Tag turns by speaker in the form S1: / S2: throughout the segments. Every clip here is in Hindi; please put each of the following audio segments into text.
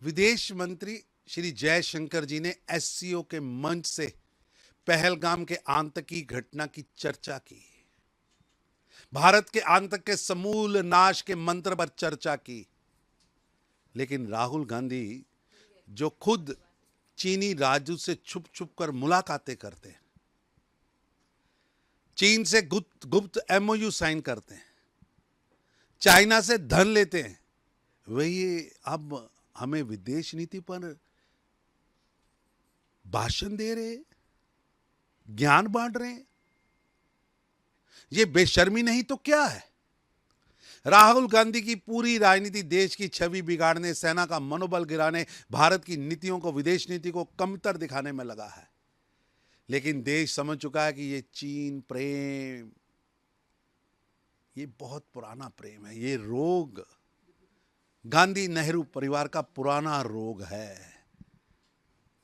S1: विदेश मंत्री श्री जयशंकर जी ने एससीओ के मंच से पहलगाम के आतंकी घटना की चर्चा की। भारत के आतंक के समूल नाश के मंत्र पर चर्चा की। लेकिन राहुल गांधी जो खुद चीनी राजदूत से छुप छुप कर मुलाकातें करते हैं, चीन से गुप्त एमओयू साइन करते हैं, चाइना से धन लेते हैं, वही अब हमें विदेश नीति पर भाषण दे रहे, ज्ञान बांट रहे हैं। ये बेशर्मी नहीं तो क्या है? राहुल गांधी की पूरी राजनीति देश की छवि बिगाड़ने, सेना का मनोबल गिराने, भारत की नीतियों को, विदेश नीति को कमतर दिखाने में लगा है। लेकिन देश समझ चुका है कि ये चीन प्रेम, ये बहुत पुराना प्रेम है। ये रोग गांधी नेहरू परिवार का पुराना रोग है,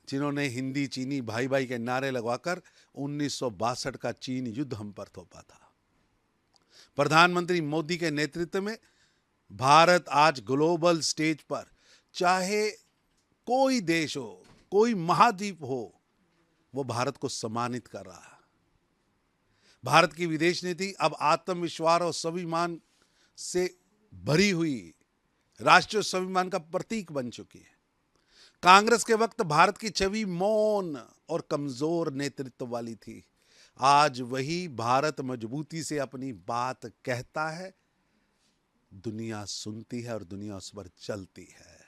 S1: जिन्होंने हिंदी चीनी भाई भाई के नारे लगवाकर 1962 का चीन युद्ध हम पर थोपा था। प्रधानमंत्री मोदी के नेतृत्व में भारत आज ग्लोबल स्टेज पर, चाहे कोई देश हो, कोई महाद्वीप हो, वो भारत को सम्मानित कर रहा है। भारत की विदेश नीति अब आत्मविश्वास और स्वाभिमान से भरी हुई राष्ट्रीय स्वाभिमान का प्रतीक बन चुकी है। कांग्रेस के वक्त भारत की छवि मौन और कमजोर नेतृत्व वाली थी। आज वही भारत मजबूती से अपनी बात कहता है, दुनिया सुनती है और दुनिया उस पर चलती है।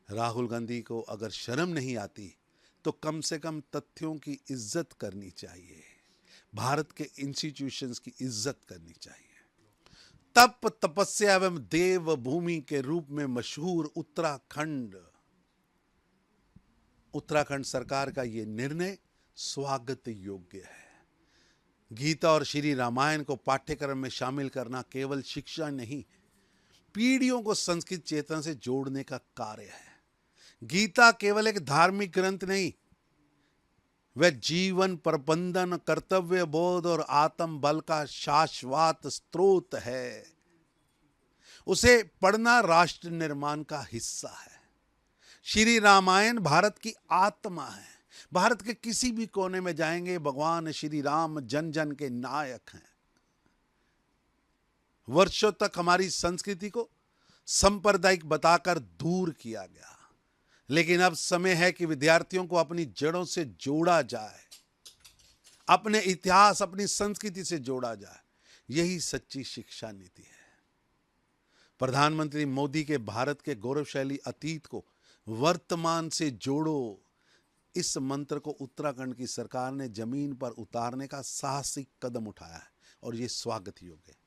S1: राहुल गांधी को अगर शर्म नहीं आती तो कम से कम तथ्यों की इज्जत करनी चाहिए, भारत के इंस्टीट्यूशंस की इज्जत करनी चाहिए। तप तपस्या एवं देव भूमि के रूप में मशहूर उत्तराखंड सरकार का यह निर्णय स्वागत योग्य है। गीता और श्री रामायण को पाठ्यक्रम में शामिल करना केवल शिक्षा नहीं, पीढ़ियों को संस्कृत चेतना से जोड़ने का कार्य है। गीता केवल एक धार्मिक ग्रंथ नहीं, वह जीवन प्रबंधन, कर्तव्य बोध और आत्म बल का शाश्वत स्रोत है। उसे पढ़ना राष्ट्र निर्माण का हिस्सा है। श्री रामायण भारत की आत्मा है। भारत के किसी भी कोने में जाएंगे, भगवान श्री राम जन जन के नायक हैं। वर्षों तक हमारी संस्कृति को सांप्रदायिक बताकर दूर किया गया, लेकिन अब समय है कि विद्यार्थियों को अपनी जड़ों से जोड़ा जाए, अपने इतिहास, अपनी संस्कृति से जोड़ा जाए। यही सच्ची शिक्षा नीति है। प्रधानमंत्री मोदी के भारत के गौरवशाली अतीत को वर्तमान से जोड़ो, इस मंत्र को उत्तराखंड की सरकार ने जमीन पर उतारने का साहसिक कदम उठाया है और ये स्वागत योग्य है।